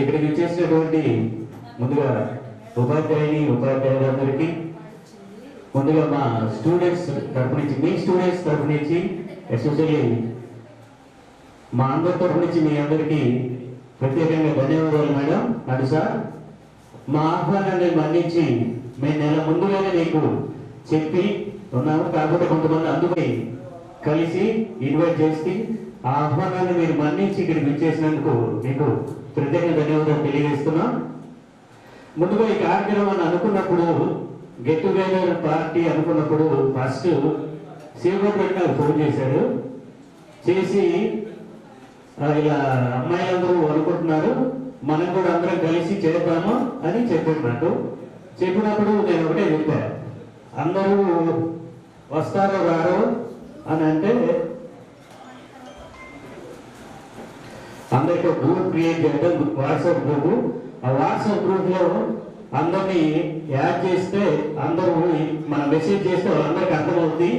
ఇక్కడికి వచ్చేసినటువంటి ముందుగా ఉపాధ్యాయులందరికీ ముందుగా మా స్టూడెంట్స్ తరఫు నుంచి, మీ స్టూడెంట్స్ తరఫు నుంచి, ఎస్పెషల్లీ మా అందరి తరఫు నుంచి మీ అందరికీ ప్రత్యేకంగా ధన్యవాదాలు మేడం. అది సార్, మా ఆహ్వానాన్ని మన్నించి మేము నెల ముందుగానే మీకు చెప్పి ఉన్నాము. కాకపోతే కొంతమంది అందుకని కలిసి ఇన్వైట్ చేసి ఆ ఆహ్వానాన్ని మీరు మన్నించి ఇక్కడికి విచ్చేసినందుకు మీకు ప్రత్యేక ధన్యవాదాలు తెలియజేస్తున్నాం. ముందుగా ఈ కార్యక్రమాన్ని అనుకున్నప్పుడు, గెట్ టుగెదర్ పార్టీ అనుకున్నప్పుడు ఫస్ట్ శివగోపాల్ నాకు ఫోన్ చేశాడు. చేసి ఇలా అమ్మాయిలందరూ అనుకుంటున్నారు, మనం కూడా అందరం కలిసి చేద్దాము అని చెప్పాడు నాకు. చెప్పినప్పుడు నేను ఒకటే చెప్పాను, అందరూ వస్తారో రారో అని అంటే అందరికీ గ్రూప్ క్రియేట్ చేయడం, వాట్సాప్ గ్రూప్. ఆ వాట్సాప్ గ్రూప్లో అందరినీ యాడ్ చేస్తే అందరూ మన మెసేజ్ చేస్తే వాళ్ళందరికీ అర్థమవుతుంది,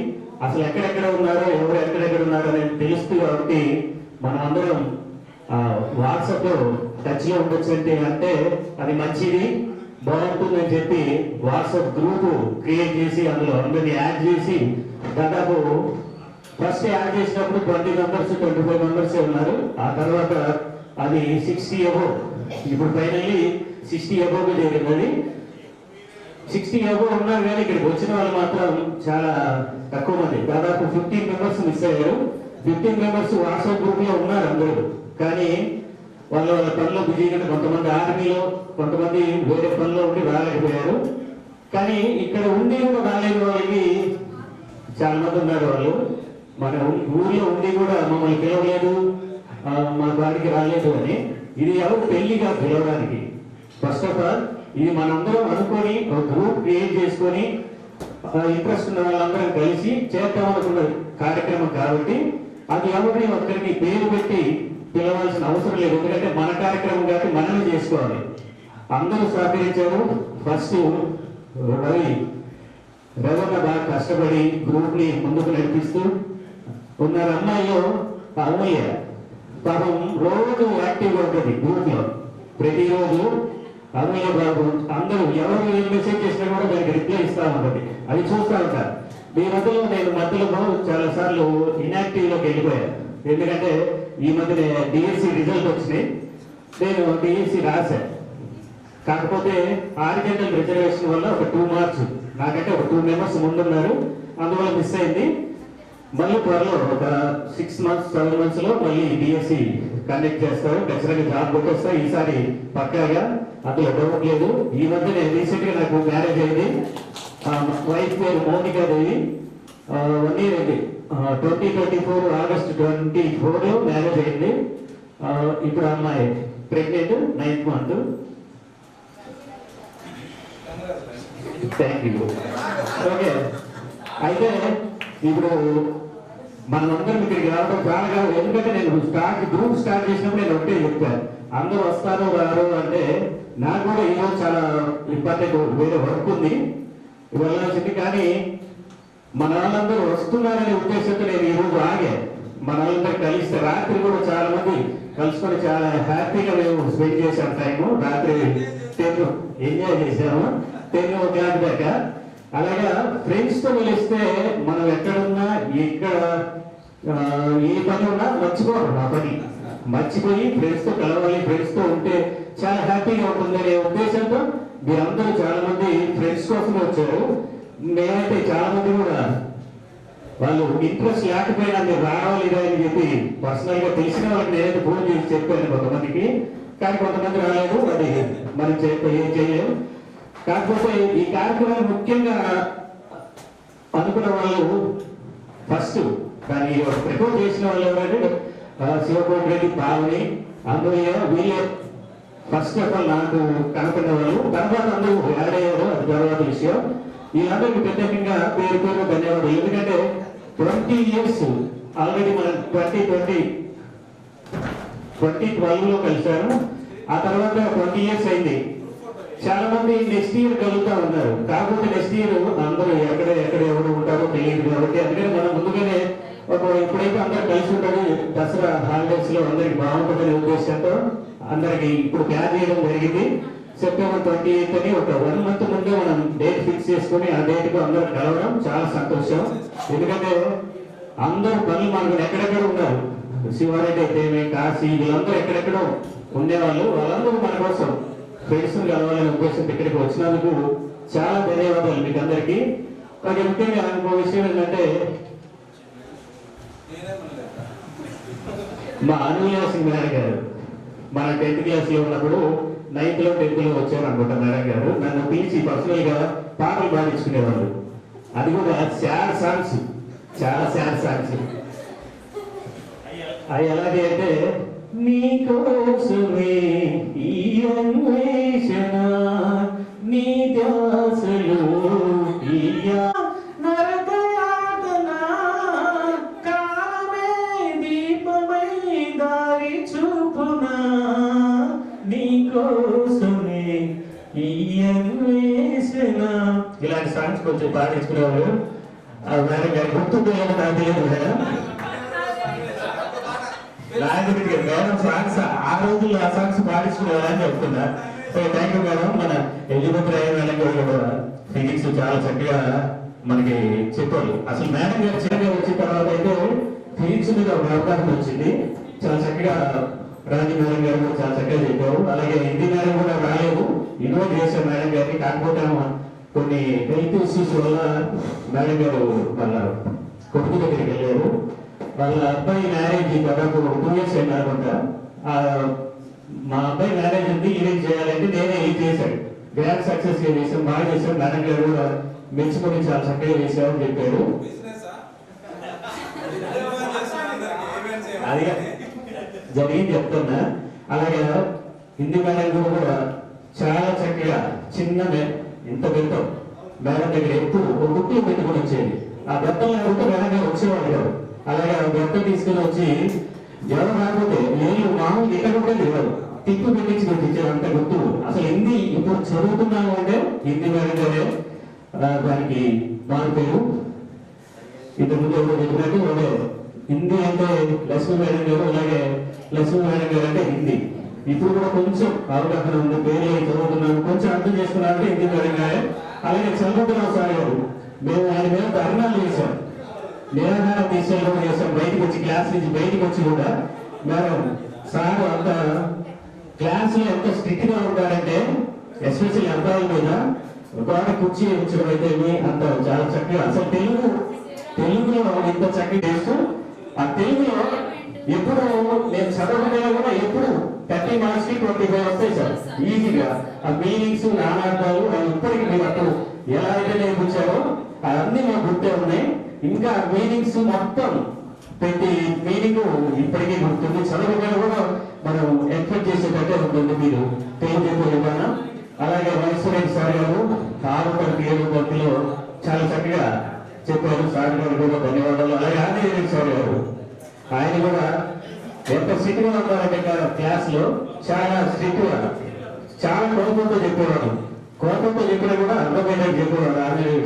అసలు ఎక్కడెక్కడ ఉన్నారో ఎవరు ఎక్కడెక్కడ ఉన్నారో అనేది తెలుస్తుంది. కాబట్టి మనం అందరం వాట్సాప్లో టచ్లో ఉండొచ్చు అంటే అది మంచిది, బాగుంటుందని చెప్పి వాట్సాప్ గ్రూప్ క్రియేట్ చేసి అందులో అందరినీ యాడ్ చేసి దాదాపు ఫస్ట్ యాడ్ చేసినప్పుడు 20 మెంబర్స్ 25 మెంబర్స్ ఉన్నారు. ఆ తర్వాత అది 60 అబోవ్, ఇప్పుడు ఫైనల్లీ 60 అబోవ్ జరిగింది. 60 అబోవ్ ఉన్నారు కానీ ఇక్కడికి వచ్చిన వాళ్ళు మాత్రం చాలా తక్కువ మంది, దాదాపు 15 మెంబర్స్ మిస్ అయ్యారు. 15 మెంబర్స్ వాట్సాప్ గ్రూప్ లో ఉన్నారు అందరూ, కానీ వాళ్ళ పనిలో బిజీగా, కొంతమంది ఆర్మీలో, కొంతమంది వేరే పనిలో ఉండి రాలేకపోయారు. కానీ ఇక్కడ ఉండి కూడా రాలేని వాళ్ళకి చాలా మంది ఉన్నారు. వాళ్ళు మన ఊర్లో ఉండి కూడా మమ్మల్ని పిలవలేదు, మా వాడికి రాలేదు అని. ఇది ఎవరు పెళ్లిగా పిలవడానికి, ఫస్ట్ ఆఫ్ ఆల్ ఇది మనందరం అనుకొని ఒక గ్రూప్ క్రియేట్ చేసుకొని ఇంట్రెస్ట్ ఉన్న వాళ్ళందరం కలిసి చేద్దామనుకున్న కార్యక్రమం కాబట్టి అది ఎవరిని ఒక్కరికి పేరు పెట్టి పిలవాల్సిన అవసరం లేదు. ఎందుకంటే మన కార్యక్రమం కాబట్టి మనమే చేసుకోవాలి. అందరూ సహకరించారు. ఫస్ట్ రవణ బాగా కష్టపడి గ్రూప్ ని ముందుకు నడిపిస్తూ ఉన్నారు. అమ్మాయిలో అమూల్య పాపం రోజు యాక్టివ్గా ఉంటుంది గ్రూప్ లో. ప్రతిరోజు అమూల్య బాబు అందరూ ఎవరు ఏం మెసేజ్ చేసినా కూడా దానికి రిప్లై ఇస్తా ఉంటుంది, అది చూస్తూ ఉంటారు. ఈ మధ్యలో నేను చాలా సార్లు ఇన్యాక్టివ్ లోకి వెళ్ళిపోయాను. ఎందుకంటే ఈ మధ్య డిఎస్సి రిజల్ట్ వచ్చినాయి, నేను డిఎస్సి రాశాను. కాకపోతే ఆరిజెంటల్ రిజర్వేషన్ వల్ల ఒక 2 మార్క్స్ నాకంటే ఒక 2 మెంబర్స్ ముందున్నారు, అందువల్ల మిస్ అయింది. మళ్ళీ త్వరలో ఒక 6 మంత్స్ 7 మంత్స్ లో మళ్ళీ డిఎస్సి కండక్ట్ చేస్తారు. ఖచ్చితంగా జాబ్ కొట్టేస్తా ఈసారి పక్కాగా, అందులో డౌట్ లేదు. ఈ మధ్య నేను రీసెంట్ గా నాకు మ్యారేజ్ అయింది. వైఫ్ పేరు మౌనికా దేవి. 1 year అయింది, 2024 ఆగస్ట్ 24 లో మ్యారేజ్ అయింది. ఇప్పుడు అమ్మాయి pregnant, 9th month. Thank you. Okay, అయితే ఇప్పుడు మనమందరం ఇక్కడికి రావడం చాలా, ఎందుకంటే నేను గ్రూప్ స్టార్ట్ చేసినప్పుడు నేను ఒకటే చెప్పాను, అందరూ వస్తారు రారు అంటే. నాకు కూడా ఈరోజు చాలా ఇంపార్టెంట్ వేరే వర్క్ ఉంది, వెళ్ళాల్సింది. కానీ మన వాళ్ళందరూ వస్తున్నారనే ఉద్దేశంతో నేను ఈరోజు ఆగే. మన వాళ్ళందరూ కలిస్తే రాత్రి కూడా చాలా మంది కలుసుకొని చాలా హ్యాపీగా మేము స్పెండ్ చేసాం టైము. రాత్రి 10 ఎంజాయ్ చేసాము, 10 o'clock దాకా. అలాగా ఫ్రెండ్స్ తో కలిస్తే మనం ఎక్కడున్నా ఎక్కడ ఏ పని ఉన్నా మర్చిపోవడం, ఆ పని మర్చిపోయి ఫ్రెండ్స్ తో కలవాలి. ఫ్రెండ్స్ తో ఉంటే చాలా హ్యాపీగా ఉంటుందనే ఉద్దేశంతో మీరందరూ చాలా మంది ఫ్రెండ్స్ కోసం వచ్చారు. నేనైతే చాలా మంది కూడా వాళ్ళు ఇంట్రెస్ట్ లేకపోయినా మీరు రావాలి అని చెప్పి పర్సనల్ గా తెలిసిన వాళ్ళకి నేనైతే ఫోన్ చేసి చెప్పాను కొంతమందికి, కానీ కొంతమంది రాలేదు. అది మనం ఏం చేయలేము. కాకపోతే ఈ కార్యక్రమం ముఖ్యంగా అనుకున్న వాళ్ళు ఫస్ట్ దాన్ని ప్రిపేర్ చేసిన వాళ్ళు ఎవరంటే శివకోటి రెడ్డి, పావని, అందులో వీళ్ళే ఫస్ట్ ఆఫ్ ఆల్ నాకు కనపడిన వాళ్ళు. తర్వాత అందరూ యాడ్ అయ్యారు, అది తర్వాత విషయం. వీళ్ళందరికీ ప్రత్యేకంగా పేరు పేరు ధన్యవాదాలు. ఎందుకంటే 20 years ఆల్రెడీ మనం 2012 లో కలిశారు. ఆ తర్వాత 20 years అయింది. చాలా మంది నెక్స్ట్ ఇయర్ కలుగుతా ఉన్నారు, కాకపోతే నెక్స్ట్ ఇయర్ అందరూ ఎక్కడ ఎవరు ఉంటారో తెలియదు. కాబట్టి అందుకని మనం ముందుగానే ఎప్పుడైతే అందరూ కలిసి ఉంటారో దసరా హాలిడేస్ లో అందరికి బాగుంటుందనే ఉద్దేశంతో అందరికి ఇప్పుడు ప్లాన్ చేయడం జరిగింది. సెప్టెంబర్ 28 అని ఒక 1 month ముందే మనం డేట్ ఫిక్స్ చేసుకుని ఆ డేట్కు అందరూ కలవడం చాలా సంతోషం. ఎందుకంటే అందరూ పనులు మనకు ఎక్కడెక్కడ ఉన్నారు, శివారెడ్డి అయితేమి, కాశీ, వీళ్ళందరూ ఎక్కడెక్కడో ఉండేవాళ్ళు. వాళ్ళందరూ మన కోసం ఫ్రెండ్స్ కలవాలనే ఉద్దేశంతో ఇక్కడికి వచ్చినందుకు చాలా ధన్యవాదాలు మీకు అందరికీ. కానీ ముఖ్యంగా ఇంకో విషయం ఏంటంటే మా అనుయ సింగ్ మేడం గారు మన 10th క్లాస్లో ఉన్నప్పుడు 9th లో 10th లో వచ్చారు అనుకుంటా. మేడం గారు నన్ను పిలిచి పర్సనల్ గా పాటలు పాడించుకునేవాళ్ళు. అది కూడా శాడ్ సాంగ్స్, చాలా శాడ్ సాంగ్స్. అవి ఎలాగే అంటే నీకోసమే ఈ అన్వేషణ నీ ధ్యాసలో నరకయాతన కాలమే దీపమై దారి చూపునా నీకోసమే ఈ అన్వేషణ ఇలాంటి సాంగ్స్ కొంచెం పాటించుకునేవారు. మేడం గారి గుర్తుందో లేదో నాకు తెలియదు మేడం. మేడం సాంగ్స్ ఆ రోజుల్లో ఆ సాంగ్స్ పాటించుకునేవారని చెప్తున్నా. So thank you madam. మన ఎలిజబెత్ రాయ్ మేడం గారు కూడా ఫిజిక్స్ చాలా చక్కగా మనకి చెప్పారు. అసలు మేడం గారు చిన్నగా వచ్చిన తర్వాత అయితే ఫిజిక్స్ మీద ఒక అవకాశం వచ్చింది. చాలా చక్కగా రాజీ మేడం గారు కూడా చాలా చక్కగా చెప్పారు. అలాగే హిందీ మేడం కూడా రాలేదు, ఇన్వైట్ చేశారు మేడం గారిని. కాకపోతే కొన్ని హెల్త్ ఇష్యూస్ వల్ల మేడం గారు వాళ్ళ కొడుకు దగ్గరికి వెళ్ళారు. వాళ్ళ అబ్బాయి మ్యారేజ్ దాదాపు 2 years అయింది అనుకుంటా. మా అబ్బాయి మ్యారేజ్ ఉంది, ఈవెంట్ చేయాలంటే నేనే ఇది చేశాడు. గ్రాండ్ సక్సెస్ గా చేశాం, బాగా చేశాం. మేడం గారు కూడా మెచ్చుకొని చాలా చక్కగా చేశామని చెప్పారు. అది జరిగింది చెప్తున్నా. అలాగే హిందీ మేడం కూడా చాలా చక్కగా చిన్న ఇంత బెత్తం మేడం దగ్గర ఎప్పుడు ఒక గుట్టి పెట్టుకుని వచ్చేది. ఆ బెత్తం లేకపోతే మేడం గారు వచ్చేవాళ్ళు కాదు. అలాగే ఆ బెత్తం తీసుకుని వచ్చి ఎవరు రాకపోతే నేను మామూలు ఇక్కడ కూడా తెలియదు, తిప్పు పెట్టించి పెట్టించారు. అంత గుర్తు. అసలు హిందీ ఇప్పుడు చదువుతున్నాము అంటే హిందీ మేడం గారే దానికి మారిపోయారు. ఇంతకు ముందు ఎవరు చెప్పినట్టు అదే హిందీ అంటే లక్ష్మీ మేడం గారు, అలాగే లక్ష్మీ మేడం గారు అంటే హిందీ. ఇప్పుడు కూడా కొంచెం అవగాహన ఉంది, పేరు చదువుతున్నాను, కొంచెం అర్థం చేసుకున్నారంటే హిందీ మేడం గారే. అలాగే చంద్రబాబు సార్ గారు, మేము ఆయన మీద ధర్నాలు చేశాం, నిరాధార దీక్షలు కూడా చేశాం. బయటకు వచ్చి క్లాస్ నుంచి బయటకు వచ్చి కూడా మేడం సార్ అంత క్లాస్ లో ఎంత స్ట్రిక్ట్ గా ఉంటారంటే ఎస్పెషల్లీ అబ్బాయిల మీద ఒక కుర్చీ ఉంచడం అయితే అంత చాలా చక్కగా. అసలు తెలుగులో ఇంత చక్కగా చేస్తూ ఆ తెలుగులో ఎప్పుడు నేను చదవకుండా కూడా ఎప్పుడు 30 marks కి 25 వస్తాయి సార్ ఈజీగా. ఆ మీనింగ్స్ నానార్థాలు అవి ఇప్పటికి మీరు అప్పుడు ఎలా అయితే నేర్పించారో అవన్నీ మాకు గుర్తే ఉన్నాయి. ఇంకా మీనింగ్స్ మొత్తం ప్రతి మీనింగ్ ఇప్పటికీ గుర్తుంది. చదవకుండా కూడా మనం ఎక్స్పెక్ట్ చేసేటట్టే ఉంటుంది మీరు తెలియజేసే విధానం. అలాగే వైశ్వరెడ్డి సార్ గారు 6 తరగతిలో చాలా చక్కగా చెప్పారు. సార్ గారు కూడా ధన్యవాదాలు. అలాగే ఆంజనేయ సార్ గారు, ఆయన కూడా ఎంత స్ట్రిక్ట్ గా ఉన్నారంటే క్లాస్ లో చాలా స్ట్రిక్ట్ గా, చాలా కోపంతో చెప్పేవాడు. కోపంతో చెప్పినా కూడా అర్థమయ్యేది చెప్పేవాడు ఆంజనేయ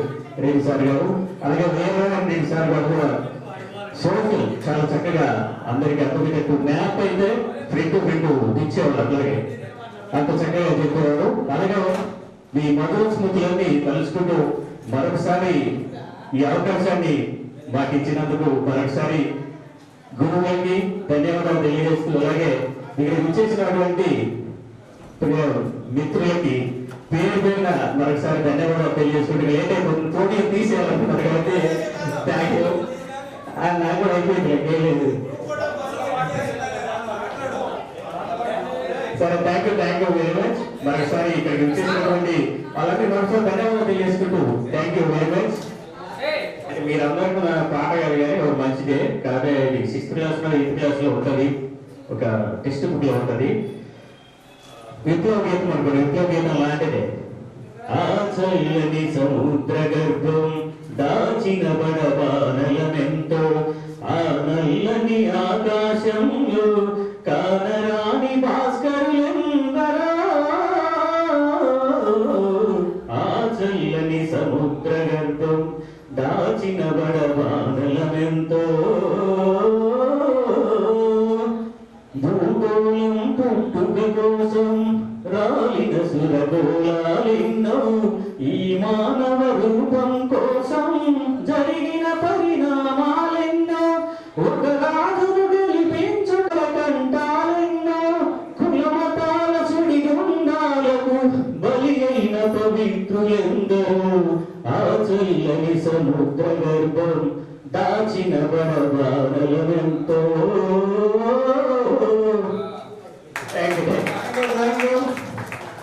రెడ్డి సార్ గారు. అలాగే వీరనారాయణ రెడ్డి సార్ గారు కూడా సోషల్ చాలా చక్కగా అందరికి అర్థమయ్యేటట్టు మ్యాప్ అయితే ఫ్రెండ్ ఇచ్చేవాడు. అట్లాగే అంత చక్కగా చెప్పేవాడు. అలాగే మీ మధుర స్మృతులన్నీ తలుచుకుంటూ మరొకసారి ఈ అవకాశాన్ని మాకు ఇచ్చినందుకు మరొకసారి గురువులకి ధన్యవాదాలు తెలియజేస్తూ, అలాగే ఇక్కడ విచ్చేసినటువంటి మిత్రులకి పేరు పేరున మరొకసారి ధన్యవాదాలు తెలియజేసుకుంటే ఏంటంటే పోటీ తీసేయాలనుకున్నారు కాబట్టి థ్యాంక్ యూ. నాకు కూడా అయిపోయింది లేదు. సరే థ్యాంక్ యూ వెరీ మచ్. మరొకసారి ఇక్కడికి విచ్చేసినటువంటి వాళ్ళకి మరొకసారి ధన్యవాదాలు తెలియజేసుకుంటూ థ్యాంక్ యూ వెరీ మచ్. మీరందరికీ నా పాట గారు కానీ ఒక మంచిదే. కాబట్టి 6th class లో 8th class లో ఉంటుంది, ఒక టెక్స్ట్ బుక్ లో ఉంటుంది. విప్లవ గీతం అనుకోండి, విప్లవ గీతం లాంటిదే. ఆ చల్లని సముద్ర గర్భం దాచిన బడబానలమెంతో, ఆ నల్లని ఆకాశంలో కానరాని భాస్కరులెందరో, ఆ చల్లని సముద్ర గర్భం దాచిన బడబానలమెంతో, భూగోళం పుట్టుకకు శుభగోళాలెన్నో ఈ మానవ రూపం కోసం జరిగిన పరిణామాలెన్నో ఒక రాజును గెలిపించుట కంటాలెన్నో కులమతాల సుడిగుండాలకు బలి అయిన పవిత్రులెందరూ ఆ చల్లని సముద్ర గర్భం దాచిన బడబాడలెంతో.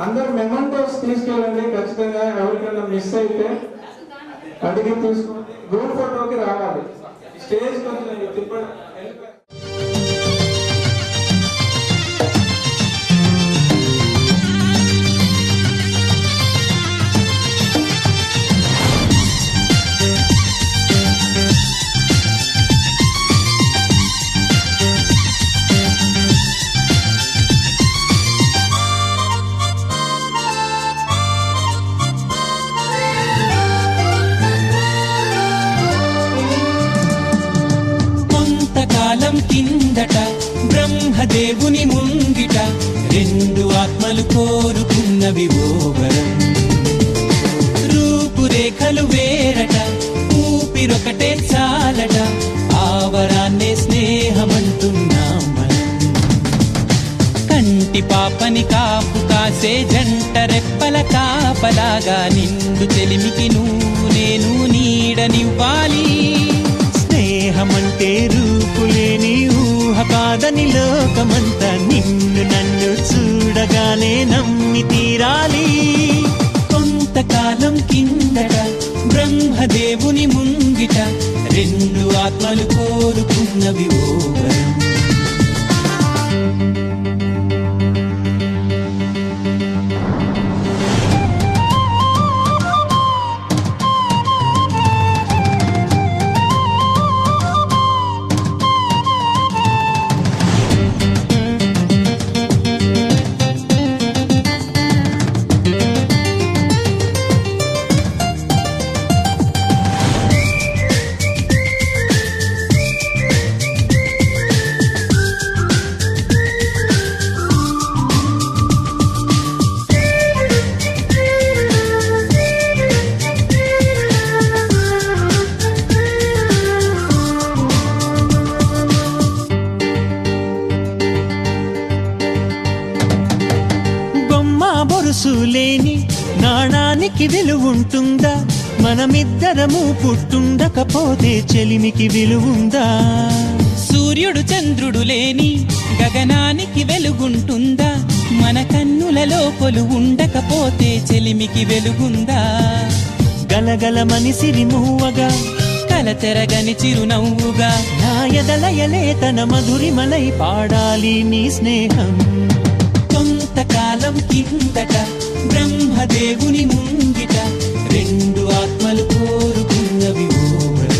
అందరు మెమంటోస్ తీసుకెళ్ళండి, ఖచ్చితంగా ఎవరికైనా మిస్ అయితే అడిగి తీసుకోండి. గ్రూప్ ఫోటోకి రావాలి, స్టేజ్ కొంచెం తిప్పండి. కిందట బ్రహ్మదేవుని ముంగిట రెండు ఆత్మలు కోరుకున్నవి ఓవరం. రూపురేఖలు వేరట, ఊపిరొకటే చాలట, ఆవరాన్నే స్నేహమంటున్నాం మనం. కంటి పాపని కాపు కాసే జంట రెప్పల కాపలాగా నిండు చెలిమికి నువ్వు నేను నీడనివ్వాలి. స్నేహమంటే రూపులేని ఊహ కాదని లోకమంతా నిన్ను నన్ను చూడగానే నమ్మి తీరాలి. కొంతకాలం కిందట బ్రహ్మదేవుని ముంగిట రెండు ఆత్మలు కోరుకున్నవి ఓవరం. బొరుసులేని నాణానికి విలువుంటుందా? మనమిద్దరము పుట్టుండకపోతే చెలిమికి విలువుందా? సూర్యుడు చంద్రుడు లేని గగనానికి వెలుగుంటుందా? మన కన్నులలో కొలువుండకపోతే చెలిమికి వెలుగుందా? గలగల మనిసిరి మూవగా కలతెరగని చిరునవ్వుగా నా ఎదలయలే తన మధురిమలై పాడాలి నీ స్నేహం. కొంతకాలం కిందట బ్రహ్మదేవుని ముంగిట రెండు ఆత్మలు కోరుకున్నవి ఓవరం.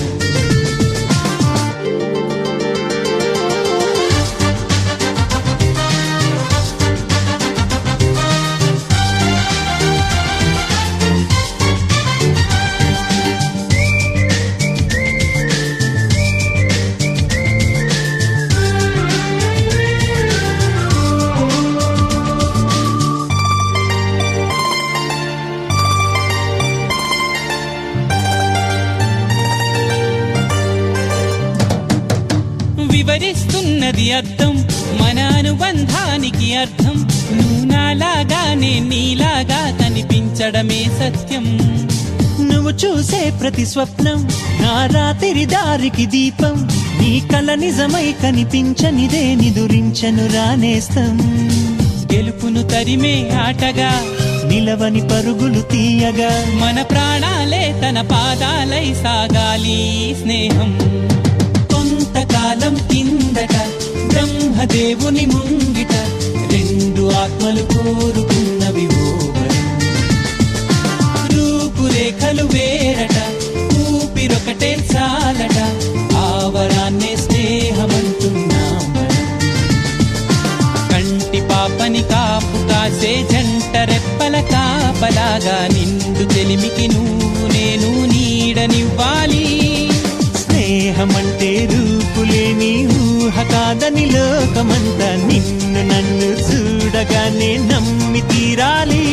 వివరిస్తున్నది అర్థం, మన అనుబంధానికి అర్థం. నువ్వు నాలాగా నేను నీలాగా కనిపించడమే సత్యం. నువ్వు చూసే ప్రతి స్వప్నం నా రాత్రి దారికి దీపం. నీ కల నిజమై కనిపించనిదే నిదురించను రానేస్తం. గెలుపును తరిమే ఆటగా నిలవని పరుగులు తీయగా మన ప్రాణాలే తన పాదాలై సాగాలి స్నేహం. కొంతకాలం కిందట బ్రహ్మదేవుని ముంగిట రెండు ఆత్మలు కోరుకున్నవి ఓవరం. రూపురేఖలు వేరట, ఊపిరొకటే చాలట, ఆవరాన్నే స్నేహమంటున్నాం మనం. కంటి పాపని కాపు కాసే జంట రెప్పల కాపలాగా నిండు చెలిమికి నువ్వు నేను నీడనివ్వాలి. స్నేహమంటే రూపులేని ఊహ కాదని లోకమంతా నిన్ను నన్ను చూడగానే నమ్మి తీరాలి.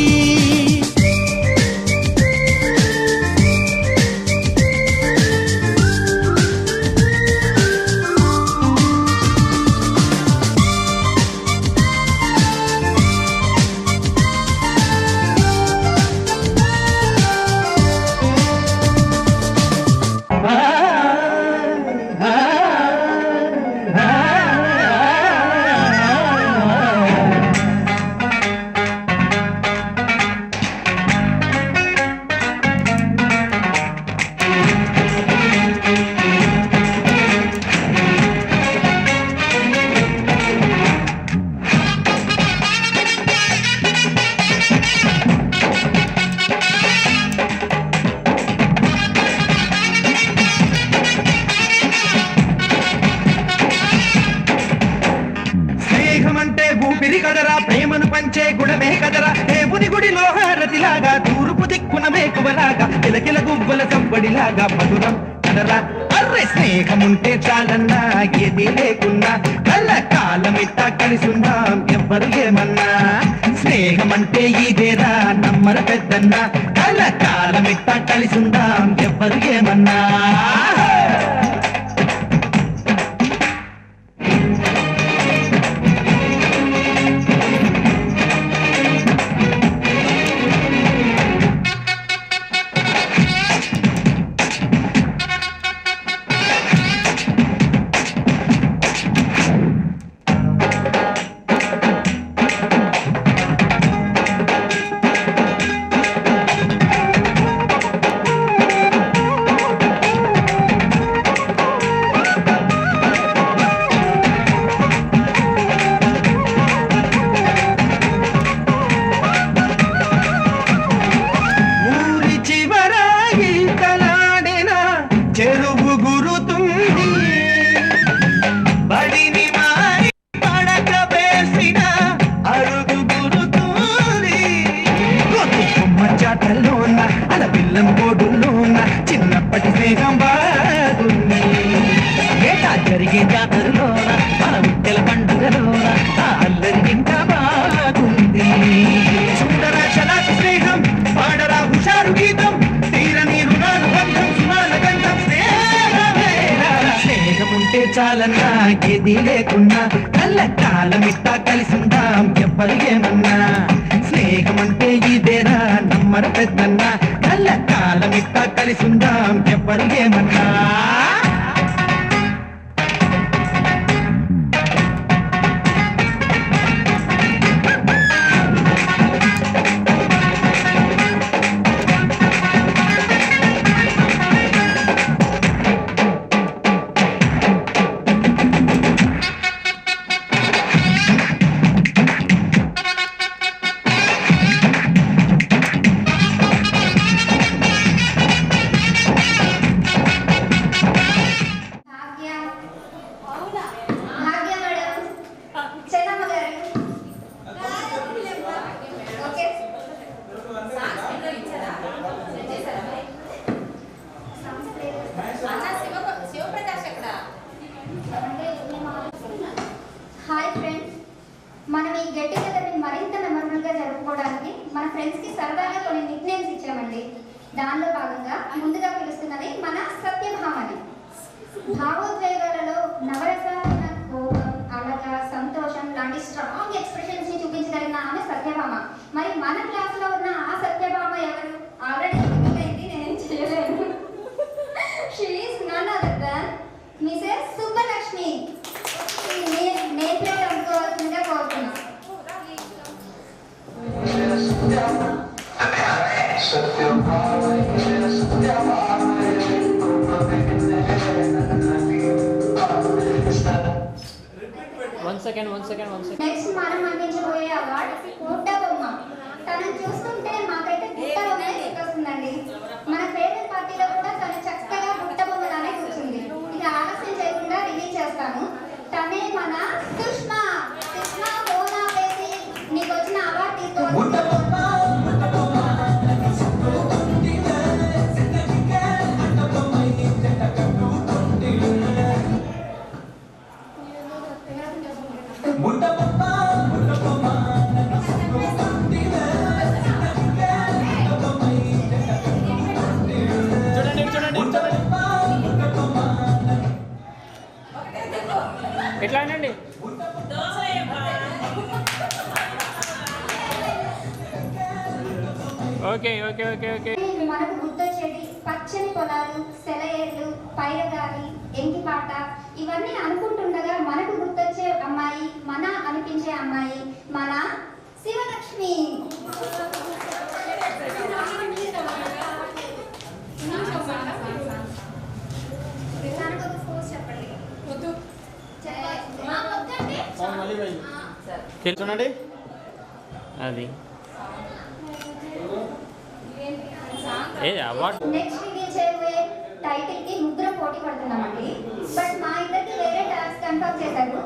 కదరా ప్రేమను పంచే గుణమే కదరా దేవుని గుడిలో హారతిలాగా తూర్పు దిక్కున మేకువలాగా కిలకిల గువ్వల సంబడిలాగా మధురం కదరా అర్రె స్నేహముంటే చాలన్నా ఏది లేకున్నా కళ్ళ కాలమిట్టా కలిసుందాం ఎవ్వరు ఏమన్నా స్నేహమంటే ఇదేరా నమ్మర పెద్దన్నా కళ్ళ కాలమిట్టా కలిసుందాం ఎవ్వరు ఏమన్నా చిన్నప్పటి స్నేహం బాగుంది ఏటా జరిగే జాతరలోన మన ఉట్టెల పండుగలోన ఆ అల్లరి ఇంకా బాగుంది సుందర చలాకి స్నేహం పాడరా హుషారు గీతం తీరని రుణాలు బంధం సుమాల గంధం స్నేహం ఉంటే చాలన్నా ఏది లేకున్నా కళ్ళ కాలమిట్టా కలిసిందాం ఎవ్వరు ఏమన్నా స్నేహమంటే ఇదేరా నమ్మర పెద్దన్నా కళ్ళ కాలమిట్టా కలిసిందాం ఎవ్వరు ఏమన్నా హాయ్ ఫ్రెండ్స్, మనం ఈ గెట్ టుగెదర్ని మరింత మెమరబుల్గా జరుపుకోవడానికి మన ఫ్రెండ్స్కి సరదాగా కొన్ని నిక్ నేమ్స్ ఇచ్చామండి. దానిలో భాగంగా ముందుగా పిలుస్తున్నది మన సత్యభామని. భావోద్వేగాలలో నవరసాల కోపం, అలగ, సంతోషం లాంటి స్ట్రాంగ్ ఎక్స్ప్రెషన్స్ని చూపించగలిగిన ఆమె సత్యభామ. మరి మన క్లాస్లో ఉన్న ఆ సత్యభామ ఎవరు? ఆల్రెడీ అయింది, నేనేం చేయలేను. She is none other than Mrs Subbalakshmi. Name plate అందుకోవాల్సిందిగా కోరుతున్నాం. నెక్స్ట్ మనం అందించబోయే అవార్డ్ గుట్ట బొమ్మ. తనను చూస్తుంటే మాకైతే గుట్ట బొమ్మ గుర్తొస్తుందండి. మన ఫేవరెట్ పార్టీలో కూడా తను చక్కగా గుట్ట బొమ్మలానే కూర్చుంది. ఇక ఆలస్యం చేయకుండా రిలీజ్ చేస్తాము. తనే మన సుష్మా. సుష్మా హోనా వేసి నీకు వచ్చిన అవార్డు తీసుకోవచ్చు. ఎట్లా అనండి? Okay okay okay okay. మనకు గుర్తొచ్చేది పచ్చని పొలాలు, సెలయేర్లు, పైరగాలి, ఎంకిపాట. ఇవన్నీ అనుకుంటుండగా మనకు గుర్తొచ్చే అమ్మాయి, మన అనిపించే అమ్మాయి మన శివలక్ష్మి. తెలుసునండి అది నెక్స్ట్ రివీల్ చేయబోయే టైటిల్ కి ముగ్గురం పోటీ పడుతున్నామండి. బట్ మా ఇద్దరికి వేరే టాస్క్ కన్ఫర్మ్ చేశారు.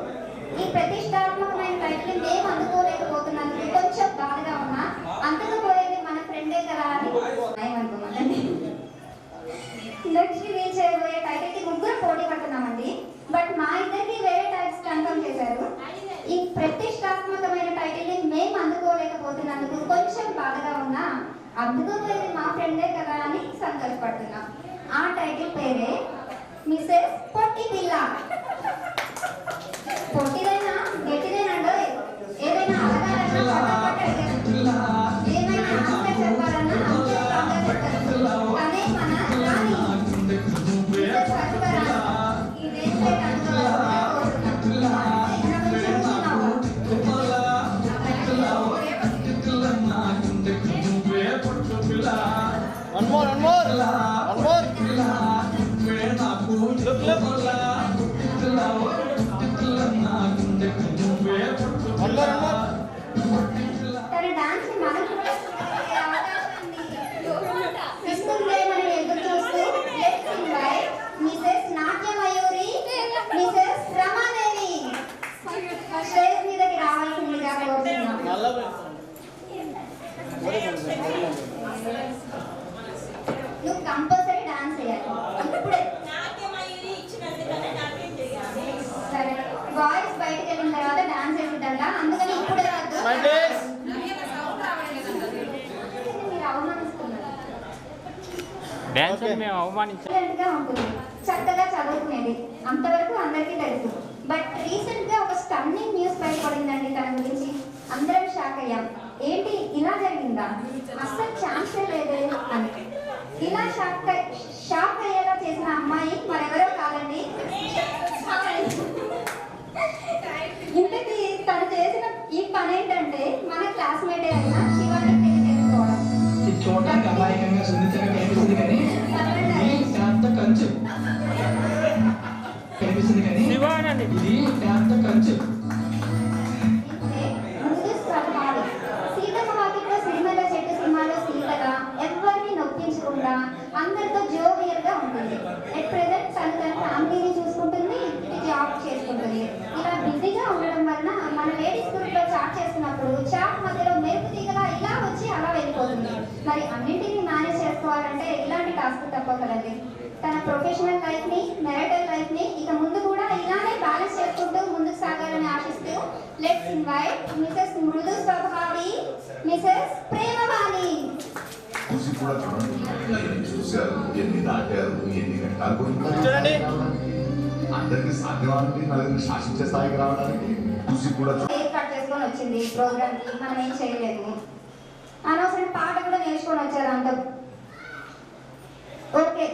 ఈ ప్రతిష్టాత్మకమైన టైటిల్ మేము అందుకోలేకపోతున్నందుకు కొంచెం బాధగా ఉన్నా అందుకుపోయేది మన ఫ్రెండే కదా అని అనుకున్నానండి. నెక్స్ట్ రీచ్ చేయబోయే టైటిల్ కి ముగ్గురు పోటీ పడుతున్నామండి. బట్ మా ఇద్దరికి వేరే టైప్స్ కన్ఫర్మ్ చేశారు. ఈ ప్రతిష్టాత్మకమైన టైటిల్ ని మేము అందుకోలేకపోతున్నందుకు కొంచెం బాధగా ఉన్నా అందుకోపోయేది మా ఫ్రెండే కదా అని సంతోషపడుతున్నాం. ఆ టైటిల్ పేరే మిసెస్ పొట్టి పిల్ల. పొట్టిదైనా గట్టిదైనా ఏదైనా అడగాలన్నా ఏమైనా ఆన్సర్ చెప్పాలన్నా అదే మన రాణి తన డాన్స్ ని మనం కూడా అవకాశాన్ని ఇస్తుందేమని ఎదురు చూస్తూ let's invite Mrs Natyamayuri Mrs Ramadevi stage మీదకి రావాల్సిందిగా కోరుతున్నాం. నువ్వు కంపల్సరీ డాన్స్ చేయాలి ఇప్పుడే. సరే వాయిస్ బయటకు వెళ్ళిన తర్వాత డాన్స్ చేసిద్దంట, అందుకని ఇప్పుడే వద్దు. మీరు అవమానిస్తున్నారు. డాన్స్ మేము అవమానించాం. ఉంటుంది, చక్కగా చదువుకునేది, అంతవరకు అందరికీ తెలుసు. బట్ రీసెంట్ గా ఒక స్టన్నింగ్ న్యూస్ బయటపడిందండి తన గురించి. అందరం షాక్ అయ్యాం. ఏంటి ఇలా జరిగిందా, అస్సలు ఛాన్సే లేదే అని. ఇలా షాక్ అయ్యేలా చేసిన అమ్మాయి మరెవరో కాదండి. ఇంతకీ తను చేసిన ఈ పని ఏంటంటే మన క్లాస్మేట్ అయిన శివాని పెళ్లి చేసుకోవడం. చూడడానికి అమాయకంగా సున్నితంగా కనిపిస్తుంది కానీ శాంత కంచు కనిపిస్తుంది కానీ ఇది శాంత కంచు. సీతమ్మ వాకిట్లో సినిమాలో చెట్టు సినిమాలో సీతగా ఎవరిని నొప్పించకుండా అందరితో జోవియల్ గా ఉంటుంది. ఎట్ ప్రెసెంట్ తను తన ఫ్యామిలీని చూసుకుంటుంది, జాబ్ చేసుకుంటుంది. ఇలా బిజీగా ఉండడం వలన మన లేడీస్ గ్రూప్ లో చాట్ చేస్తున్నప్పుడు చాట్ మధ్యలో మెరుపు తీగలా ఇలా వచ్చి అలా వెళ్ళిపోతుంది. మరి అన్నింటినీ మేనేజ్ చేసుకోవాలంటే ఇలాంటి టాస్క్ తప్పకలండి. తన ప్రొఫెషనల్ లైఫ్ ని మ్యారిటల్ లైఫ్ ని ఇక ముందు కూడా ఇలానే బ్యాలెన్స్ చేసుకుంటూ ముందుకు సాగాలని ఆశిస్తూ లెట్స్ ఇన్వైట్ మిసెస్ మృదు స్వభావి మిసెస్ ప్రేమవాణి. చూశారు, ఎన్ని దాటారు, ఎన్ని ఘట్టాలు చూడండి. అందరికి సాధ్యమానికి నలుగురిని శాసించే స్థాయికి రావడానికి చూసి కూడా కట్ చేసుకొని వచ్చింది ప్రోగ్రామ్ కి, మనం ఏం చేయలేదు. అనవసరం పాట కూడా నేర్చుకొని వచ్చారు అంత. ఓకే,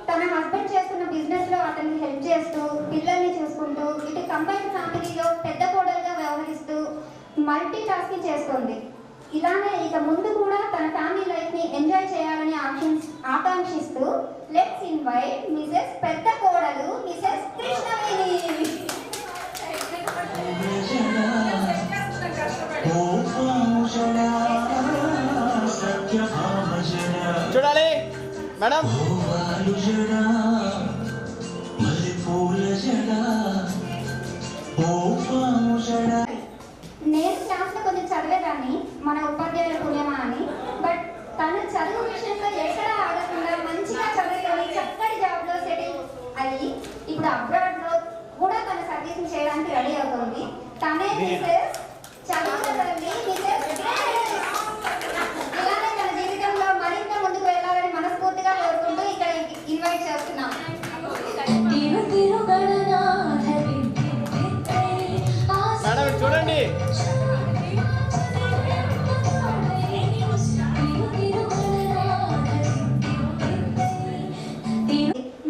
తన హస్బెండ్ చేస్తున్న బిజినెస్ లో అతనికి హెల్ప్ చేస్తూ పిల్లల్ని చూసుకుంటూ ఇటు కంబైన్ ఫ్యామిలీలో పెద్ద కోడలుగా వ్యవహరిస్తూ మల్టీ టాస్కింగ్ చేస్తుంది. ఇలానే ఇక ముందు కూడా తన ఫ్యామిలీ లైఫ్ ని ఎంజాయ్ చేయాలని ఆకాంక్షిస్తూ లెట్స్ ఇన్వైట్ మిసెస్ పెద్ద కోడలు మిసెస్ కృష్ణవేణి. చూడాలి మేడం. నేను క్లాస్ లో కొంచెం చదివేదాన్ని మన ఉపాధ్యాయుల పుణ్యమా అని. బట్ తను చదువు విషయంలో ఎక్కడ ఆగకుండా మంచిగా చదువుకొని చక్కటి జాబ్ లో సెటిల్ అయ్యి ఇప్పుడు అబ్రాడ్ లో కూడా తన సర్వీసింగ్ చేయడానికి రెడీ అవుతుంది. తనే మిసెస్ చదువుతుంది మిసెస్. ఇలానే తన జీవితంలో మరింత ముందుకు వెళ్ళాలని మనస్ఫూర్తిగా కోరుకుంటూ ఇక్కడ ఇన్వైట్ చేస్తున్నాం. మేడం చూడండి.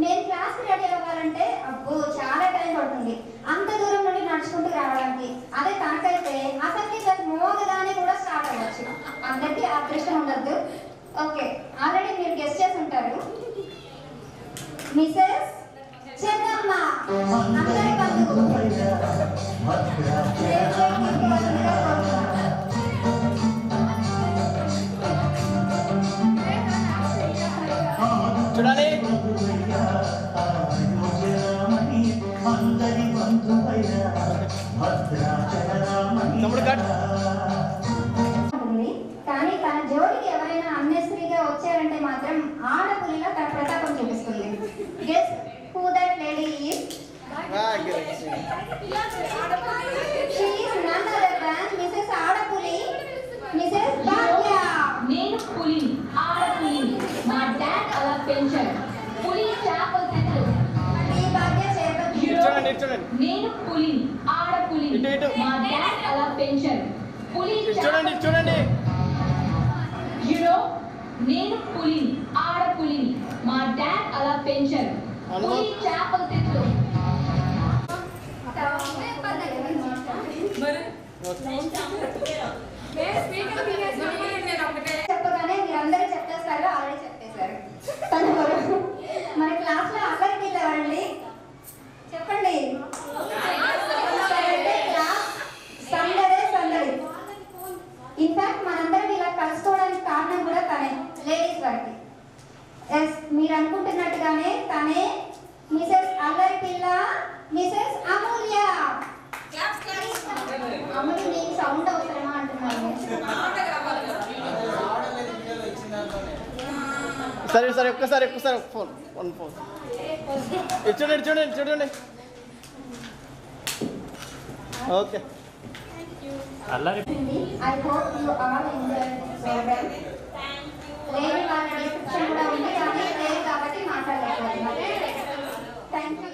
నేను క్లాస్ రెడీ అవ్వాలంటే అబ్బో చాలా టైం పడుతుంది, అంత దూరం నుండి నడుచుకుంటూ రావడానికి. అదే తనకైతే అసలు చూడండి నేను పులిని, ఆడపులిని. మా డాడ్ అలా పెంచారు. పులి చేపల తిట్లు. చెప్పగానే మీరందరూ చెప్పేస్తారు, ఆల్రెడీ చెప్పేశారు. మన క్లాస్ లో అల్లరి పిల్ల ఎవరండి చెప్పండి. సందడి. ఇన్ఫాక్ట్ మనందరం ఇలా కలుసుకోవడానికి కారణం కూడా తనే, లేడీస్ వారికి. ఎస్, మీరు అనుకుంటున్నట్టుగానే తనే మిసెస్ అల్లరి పిల్ల, మిసెస్ అమూల్య. అమూల్య మీకు సౌండ్ అవసరమా అంటున్నాను. సరే ఒక్కసారి ఫోన్ చూడండి okay. I hope you all enjoyed this program. లేని వాళ్ళ డిస్క్రిప్షన్ కూడా ఉంది, కానీ లేదు కాబట్టి మాట్లాడలేదు. Thank you.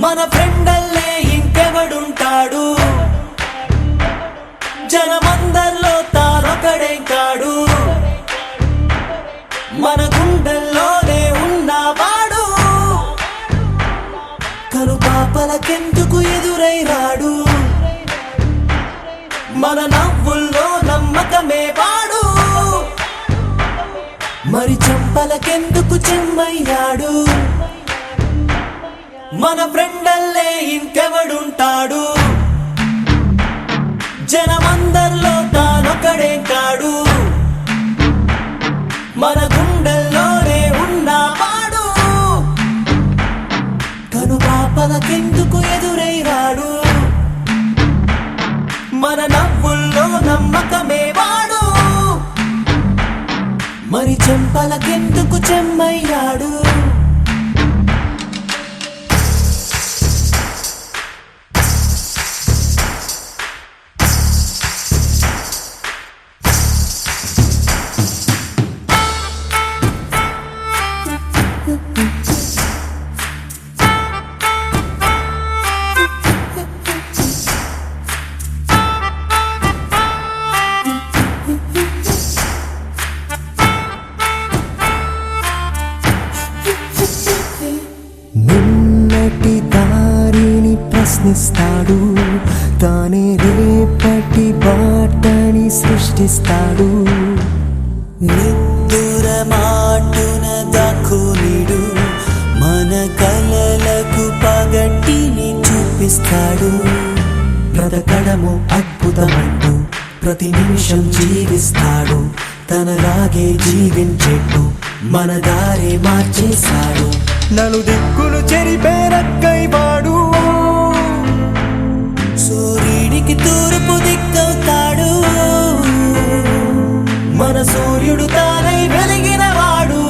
మన ఫ్రెండల్లే ఇంకెవడుంటాడు, జనమందరిలో తానొకడే కాడు, మన గుండెల్లోనే ఉన్నవాడు, కనుపాపలకెందుకు ఎదురై రాడు, మన నవ్వుల్లో నమ్మకమే వాడు, మరి చెంపలకెందుకు చెమ్మయ్యాడు. మన ఫ్రెండల్లే ఇంకెవడుంటాడు, జనమందరిలో తానొకడే కాడు, మన గుండెల్లోనే ఉన్నవాడు, కనుపాపలకెందుకు ఎదురై రాడు, మన నవ్వుల్లో నమ్మకమే వాడు, మరి చెంపలకెందుకు చెమ్మయ్యాడు. నిన్నటి దారిని ప్రశ్నిస్తాడు, తానే రేపటి బాటని సృష్టిస్తాడు, నిద్దుర మాటున దాక్కునిడు, మన కలలకు పగటిని చూపిస్తాడు, బ్రతకడము అద్భుతమంటూ ప్రతి నిమిషం జీవిస్తాడు, తనలాగే జీవించేట్టు మన దారి మార్చేశాడు, నలుదిక్కులు చెరిపేరక్కైవాడు, సూర్యుడికి తూర్పు దిక్కవుతాడు, మన సూర్యుడు తానై వెలిగినవాడు,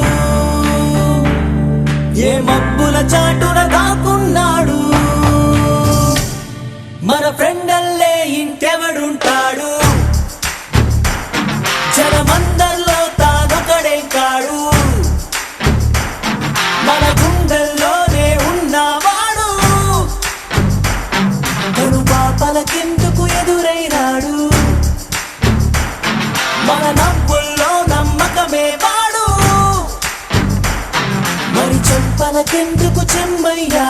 ఏ మబ్బుల చాటున దాక్కున్నాడు, మన ఫ్రెండల్లే ఇంకెవడుంటాడు, జనమందరిలో తానొకడే కాడు, మన గుండెల్లోనే ఉన్నవాడు, కనుపాపలకెందుకు ఎదురై రాడు, మన నవ్వుల్లో నమ్మకమే వాడు, మరి చెంపలకెందుకు చెమ్మయ్యా.